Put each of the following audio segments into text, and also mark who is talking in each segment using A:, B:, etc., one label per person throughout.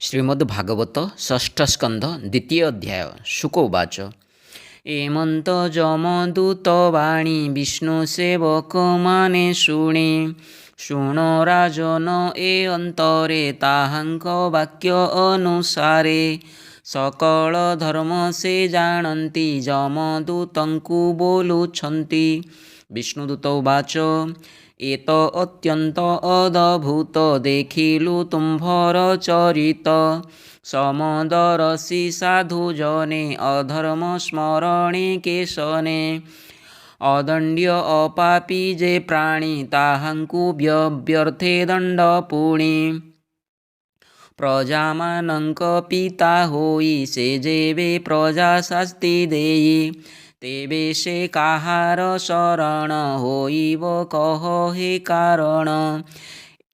A: श्रीमद्भागवत षष्ठ स्कंध द्वितीय अध्याय शुक उवाच एमंत जमदूत वाणी विष्णु सेवक माने शुणे शुणो राजन ए अंतरे ताहांक वाक्य अनुसारे सकल धर्म से जानती जमदूतंकु बोलुछंती। विष्णुदूत उवाच एत अत्यंत अद्भुत देखिलु तुम्भर चरित समदरसी साधु जने अधर्म स्मरणे केशने अदंड्य अपापी जे प्राणी ताहांकु व्यर्थे दंड पुणी प्रजामानंक पिता होई से जेवे प्रजा शास्ति देई तेबे से काहार शरण होइब कह हे कारण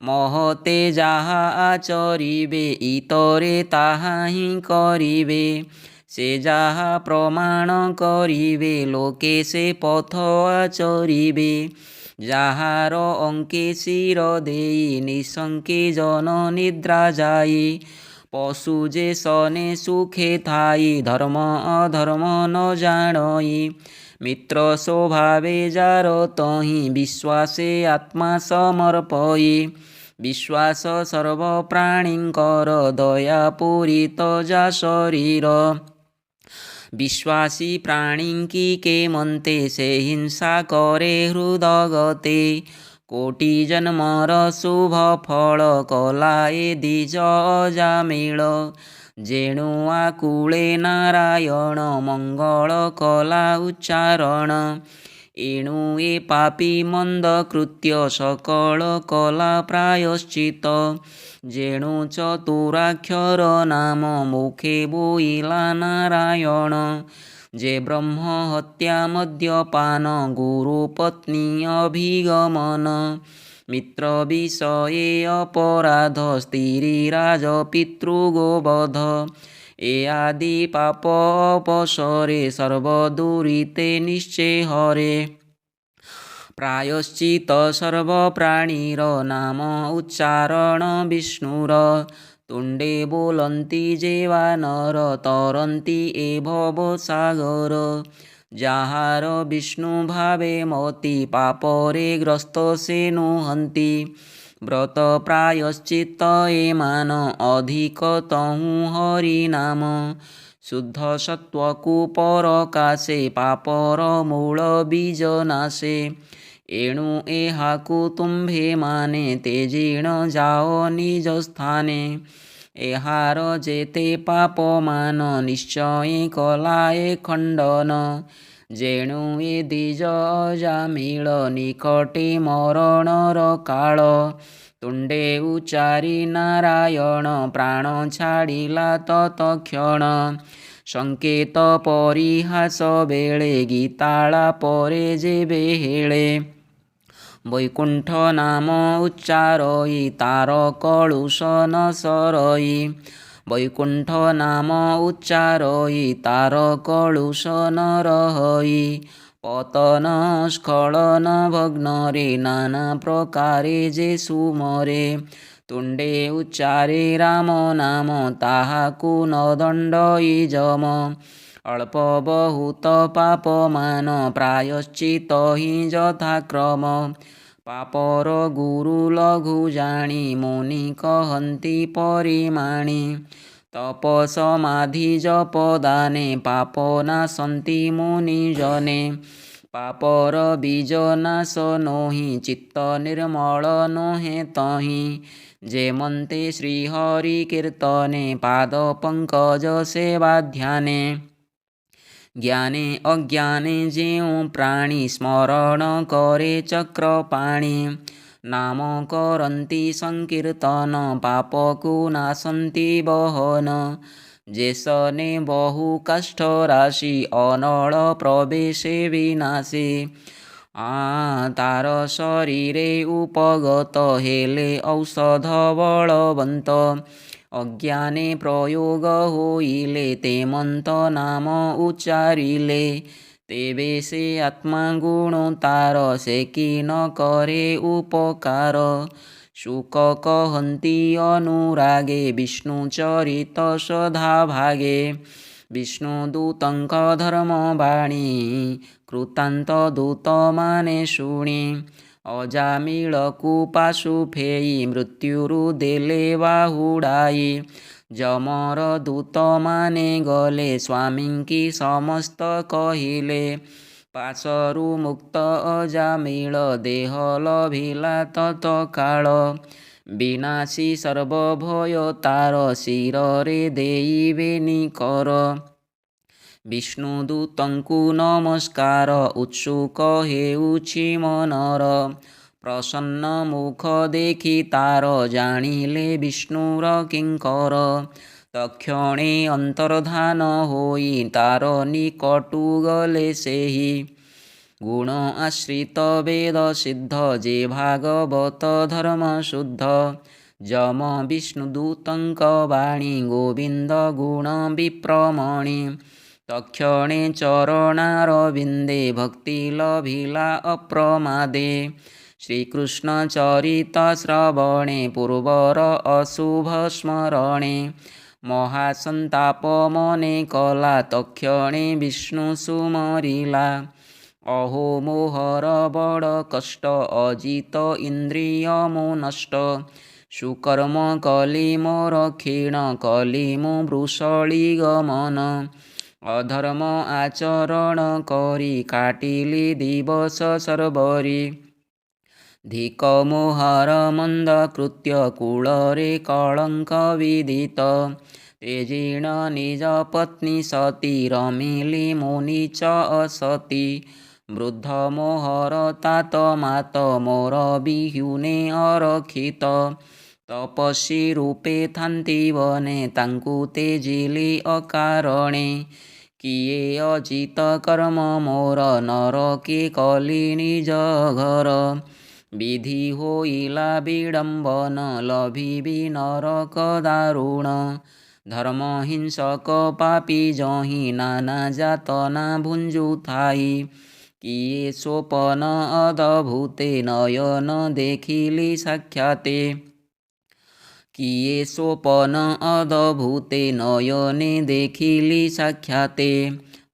A: महते जाहा आचरिबे इतरे ताहा ही करिबे से जाहा प्रमाण करिबे लोके से पथ आचरिबे जाहार अंके शिर देई निशंके जन निद्रा जाई पशु जे सने सुखे थाई धर्म अधर्म न जानई मित्र स्वभावे जार तहि विश्वासे आत्मा समर्पई विश्वास सर्व प्राणींकर दया पूरित जा शरीर विश्वासी प्राणी की के मनते से हिंसा करे हृदगते कोटि जन्मर शुभ फल कलाए द्विज अजामिल जेणु आकुले नारायण मंगल कला उच्चारण एणु ए पापी मंद कृत्य सकल कला प्रायश्चित जेणु चतुराक्षर नाम मुखे बोइला नारायण जे ब्रह्म हत्या मद्यपान गुरुपत्नी अभिगमन मित्र विषये अपराध स्त्रीराज पितृगोवध ए आदि पाप अपसरे सर्वदुरिते निश्चय हरे प्रायश्चित सर्व प्राणीर नाम उच्चारण विष्णुर तुंडे बोलंती जे वानर तरंती ए भव सागर जाहार विष्णु भावे मति पापरे ग्रस्त से नुहंती व्रत प्रायश्चित ए मान अधिक तहु हरि नाम शुद्ध सत्वकु परकाशे पापर मूल बीज नाशे एणु एहाकु तुम्भे माने तेजीण जाओ निज स्थाने एहार जेते पाप मान निश्चय कलाए खंडन जेणु ए द्विज अजामिल निकटे मरणर काल तुंडे उच्चारी नारायण प्राण छाड़िला तत्क्षण संकेत परिहास बेले गीताला परे जेबे हेळे वैकुंठ नाम उच्चारई तार कलुष न सरई वैकुंठ नाम उच्चारई तार कलुष न रहई पतन स्खलन भग्नरे नाना प्रकारे जे सुमरे तुंडे उच्चारे राम नाम ताहाकु न दंडई जम अल्प बहुत पाप मान प्रायश्चित हि यथाक्रम पापर गुरु लघु जानी मुनि कहंती परिमाणी तप समाधि जप दाने पाप नाशंती मुनि जने पापर बीज नाश नोहि चित्त निर्मल नोहे तहि जे मनते श्रीहरि कीर्तने पाद पंकज सेवा ध्याने ज्ञाने अज्ञाने जेउ प्राणी स्मरण करे चक्रपाणी नाम करंती संकीर्तन पापकु नाशंती बहन जेसने बहु काष्ठ राशि अनल प्रवेशे विनाशे तार शरीरे उपगत हेले औषध बलवंत अज्ञाने प्रयोग होइले ते मंत नाम उच्चारिले तेबे से आत्मा गुण तार से कि न करे उपकार शुक कहन्ति अनुरागे विष्णुचरित सदाभागे विष्णुदूतଙ୍କ ଧର୍ମବାଣୀ କୃତାନ୍ତ ଦୂତମାନେ ଶୁଣି ଅଜାମିଳକୁ ପାଶୁ ଫେଇ ମୃତ୍ୟୁରୁ ଦେଲେ ବାହୁଡ଼ାଇ ଯମର ଦୂତମାନେ ଗଲେ ସ୍ୱାମୀଙ୍କି ସମସ୍ତ କହିଲେ ପାଶରୁ ମୁକ୍ତ ଅଜାମିଳ ଦେହ ଲଭିଲା ତତ୍କାଳ ବିନାଶୀ ସର୍ବଭୟ ତାର ଶିରରେ ଦେଇବେନି କର ବିଷ୍ଣୁଦୂତଙ୍କୁ ନମସ୍କାର ଉତ୍ସୁକ ହେଉଛି ମନର ପ୍ରସନ୍ନ ମୁଖ ଦେଖି ତାର ଜାଣିଲେ ବିଷ୍ଣୁର କିଙ୍କର ତକ୍ଷଣେ ଅନ୍ତର୍ଧାନ ହୋଇ ତାର ନିକଟୁ ଗଲେ ସେହି ଗୁଣ ଆଶ୍ରିତ ବେଦ ସିଦ୍ଧ ଯେ ଭାଗବତ ଧର୍ମ ଶୁଦ୍ଧ ଯମ ବିଷ୍ଣୁଦୂତଙ୍କ ବାଣୀ ଗୋବିନ୍ଦ ଗୁଣ ବିପ୍ରମଣି ତକ୍ଷଣେ ଚରଣାରବିନ୍ଦେ ଭକ୍ତି ଲଭିଲା ଅପ୍ରମାଦେ ଶ୍ରୀକୃଷ୍ଣ ଚରିତ ଶ୍ରବଣେ ପୂର୍ବର ଅଶୁଭ ସ୍ମରଣେ ମହାସନ୍ତାପ ମନେ କଲା ତକ୍ଷଣେ ବିଷ୍ଣୁ ସୁମରିଲା ଅହୋ ମୋହର ବଡ଼ କଷ୍ଟ ଅଜିତ ଇନ୍ଦ୍ରିୟ ମୁଁ ନଷ୍ଟ ସୁକର୍ମ କଲି ମୋର କ୍ଷୀଣ କଲି ମୁଁ ବୃଷଳି ଗମନ ଅଧର୍ମ ଆଚରଣ କରି କାଟିଲି ଦିବସ ସର୍ବରି ଧିକ ମୋହର ମନ୍ଦ କୃତ୍ୟ କୂଳରେ କଳଙ୍କ ବିଦିତ ତେଜିଣ ନିଜ ପତ୍ନୀ ସତୀ ରମିଲି ମୁନିଚ ଅସତୀ ବୃଦ୍ଧ ମୋହର ତାତ ମାତ ମୋର ବିହୁନେ ଅରକ୍ଷିତ ତପସ୍ୱୀ ରୂପେ ଥାନ୍ତି ବନେ ତାଙ୍କୁ ତେଜିଲି ଅକାରଣେ କିଏ ଅଜିତ କର୍ମ ମୋର ନରକେ କଲି ନିଜ ଘର ବିଧି ହୋଇଲା ବିଡ଼ମ୍ବନ ଲଭିବି ନରକ ଦାରୁଣ ଧର୍ମ ହିଂସକ ପାପୀ ଯହିଁ ନାନା ଯାତନା ଭୁଞ୍ଜୁଥାଇ କିଏ ସ୍ୱପନ ଅଦଭୁତେ ନୟନ ଦେଖିଲି ସାକ୍ଷାତେ କିଏ ସ୍ୱପନ ଅଦଭୁତେ ନୟନେ ଦେଖିଲି ସାକ୍ଷାତେ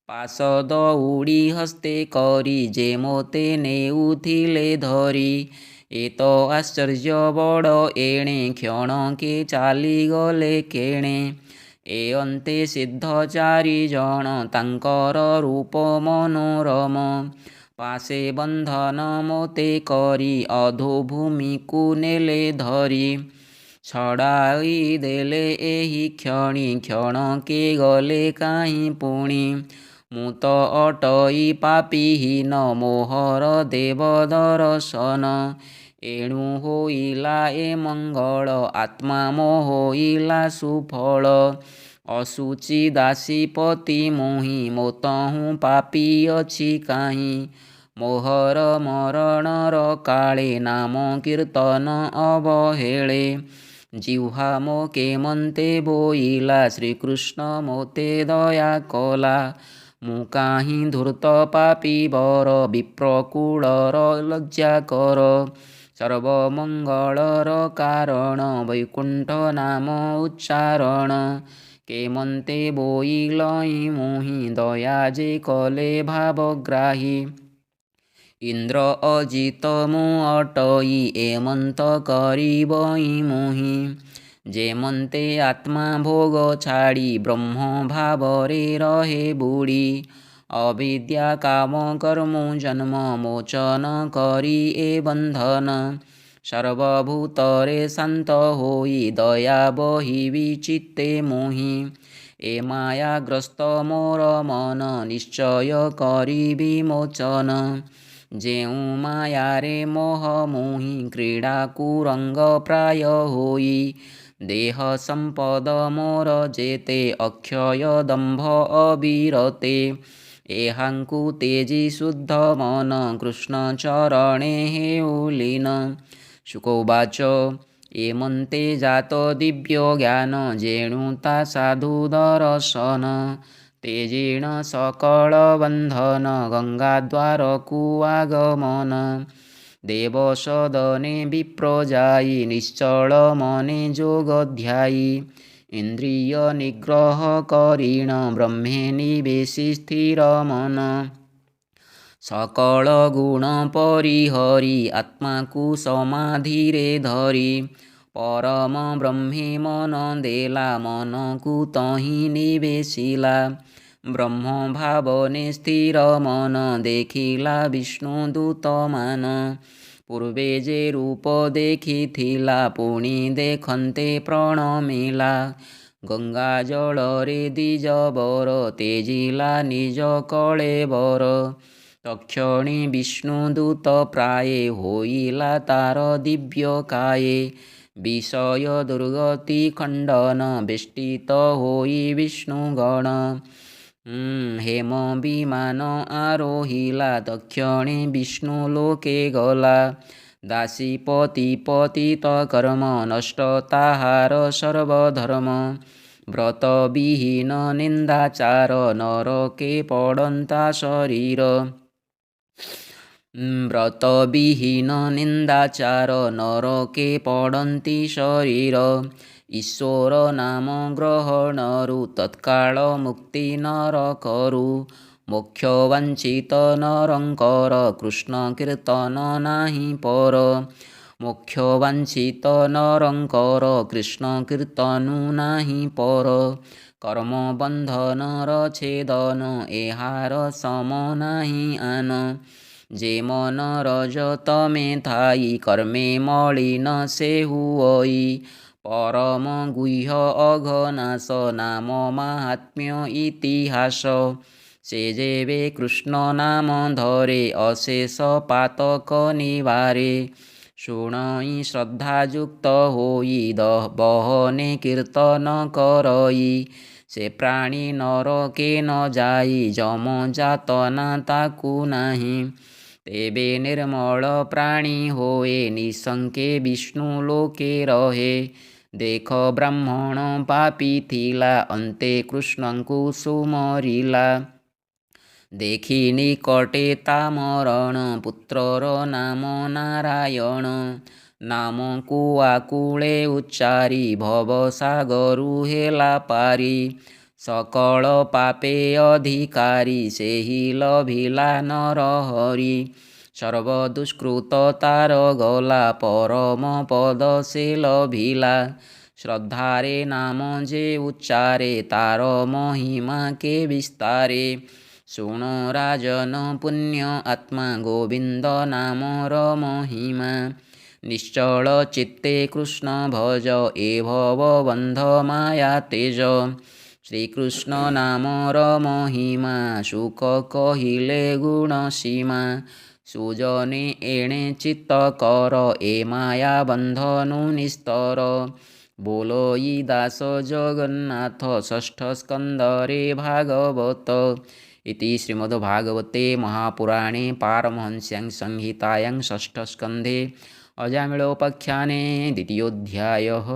A: ପାଶଦ ଉଡ଼ି ହସ୍ତେ କରି ଯେ ମୋତେ ନେଉଥିଲେ ଧରି ଏତ ଆଶ୍ଚର୍ଯ୍ୟ ବଡ଼ ଏଣେ କ୍ଷଣକେ ଚାଲିଗଲେ କେଣେ ଏ ଅନ୍ତେ ସିଦ୍ଧ ଚାରିଜଣ ତାଙ୍କର ରୂପ ମନୋରମ ପାଶେ ବନ୍ଧନ ମୋତେ କରି ଅଧୋଭୂମିକୁ ନେଲେ ଧରି ଛଡ଼ାଇ ଦେଲେ ଏହି କ୍ଷଣି କ୍ଷଣକେ ଗଲେ କାହିଁ ପୁଣି ମୁଁ ତ ଅଟଇ ପାପୀହୀନ ମୋହର ଦେବ ଦର୍ଶନ ଏଣୁ ହୋଇଲା ଏ ମଙ୍ଗଳ ଆତ୍ମା ମୋ ହୋଇଲା ସୁଫଳ ଅସୁଚି ଦାସୀପତି ମୁହିଁ ମୋ ତହୁଁ ପାପୀ ଅଛି କାହିଁ ମୋହର ମରଣର କାଳେ ନାମ କୀର୍ତ୍ତନ ଅବହେଳେ ଜିହ୍ୱା ମୋ କେମନ୍ତେ ବୋଇଲା ଶ୍ରୀକୃଷ୍ଣ ମୋତେ ଦୟା କଲା ମୁଁ କାହିଁ ଧୂର୍ତ୍ତ ପାପୀ ବର ବିପ୍ରକୂଳର ଲଜ୍ଜା କର ସର୍ବମଙ୍ଗଳର କାରଣ ବୈକୁଣ୍ଠ ନାମ ଉଚ୍ଚାରଣ କେମନ୍ତେ ବୋଇଲଇଁ ମୁହିଁ ଦୟା ଯେ କଲେ ଭାବଗ୍ରାହୀ ଇନ୍ଦ୍ର ଅଜିତ ମୁଁ ଅଟଇ ଏମନ୍ତ କରିବଇଁ ମୁହିଁ ଯେମନ୍ତେ ଆତ୍ମା ଭୋଗ ଛାଡ଼ି ବ୍ରହ୍ମ ଭାବରେ ରହେ ବୁଡ଼ି ଅବିଦ୍ୟା କାମ କର୍ମୁ ଜନ୍ମ ମୋଚନ କରି ଏ ବନ୍ଧନ ସର୍ବଭୂତରେ ଶାନ୍ତ ହୋଇ ଦୟା ବହିବି ଚିତ୍ତେ ମୁହିଁ ଏ ମାୟାଗ୍ରସ୍ତ ମୋର ମନ ନିଶ୍ଚୟ କରିବି ମୋଚନ ଯେଉଁ ମାୟାରେ ମୋହ ମୁହିଁ କ୍ରୀଡ଼ାକୁ ରଙ୍ଗ ପ୍ରାୟ ହୋଇ ଦେହ ସମ୍ପଦ ମୋର ଯେତେ ଅକ୍ଷୟ ଦମ୍ଭ ଅବିରତେ ଏହାଙ୍କୁ ତେଜି ଶୁଦ୍ଧ ମନ କୃଷ୍ଣ ଚରଣେ ହେଉଲିନ ଶୁକୋବାଚ ଏମନ୍ତେ ଜାତ ଦିବ୍ୟ ଜ୍ଞାନ ଯେଣୁ ତା ସାଧୁ ଦର୍ଶନ ତେଜିଣ ସକଳ ବନ୍ଧନ ଗଙ୍ଗାଦ୍ୱାରକୁ ଆଗମନ देवसदने विप्रजायी निश्चल मने जोगध्यायी इंद्रिय निग्रह करीण ब्रह्मे निवेशी स्थिर मन सकल गुण परिहरी आत्मा को समाधिरे धरी परम ब्रह्मे मन देला मन को तहि निवेशिला ब्रह्म भावने स्थिर मन देखिला विष्णु दूत मान पूर्वे जे रूप देखिथिला पुणी देखन्ते प्रणमिला गंगा जलरे द्विज बर तेजिला निज कलेबर तक्षणी विष्णुदूत प्राये होइला तार दिव्य काये विषय दुर्गति खंडन बेष्टित होई विष्णुगण हेम विमान आरोहिला दक्षिणे विष्णु लोके गला दासीपति पतित कर्म नष्ट ताहार सर्वधर्म व्रत विहीन निंदाचार नरके पड़ंता शरीर व्रत विहीन निंदाचार नरके पड़ंती शरीर ईश्वर नाम ग्रहणरु तत्काल मुक्ति नर करु मोक्ष वांछित नरंकर कृष्ण कीर्तन नाही पर मोक्ष वांछित नरंकर कृष्ण कीर्तनु नाही पर कर्म बंधनर छेदन एहार सम नाही आन जे मन रजत में थाई कर्मे मलिन से हुई परम गुह्य अघनाश नाम माहात्म्य इतिहास से जेबे कृष्ण नाम धरे अशेष पातक निवारे शुणई श्रद्धायुक्त होई बहने कीर्तन करई से प्राणी नरके न जाई जम जातना ताकू नाही तेबे निर्मल प्राणी होए निशंके विष्णु लोके रहे देख ब्राह्मण पापी थिला अंते कृष्ण को सुमरिला देखि निकटे ता मरण पुत्रर नाम नारायण नाम कुआकुले उच्चारी भवसागरु हेला पारी सकल पापे अधिकारी सेहि लभिला नरहरि सर्वदुष्कृत तार गला परम पद से लभिला श्रद्धारे नाम जे उच्चारे तार महिमा के विस्तारे शुण राजन पुण्य आत्मा गोविंद नामर महिमा निश्चल चित्ते कृष्ण भज ए भव बंध माया तेज श्रीकृष्ण नामर महिमा सुख कहिले गुण सीमा सुजने एणे चित्त कर ए माया बंधनु निस्तर बोलो ई दास जगन्नाथ षष्ठ स्कंदरे भागवत इति श्रीमद्भागवते महापुराणे पारमहंस्यां संहितायां षष्ठस्कन्धे अजामिळोपाख्याने द्वितीयोऽध्यायः।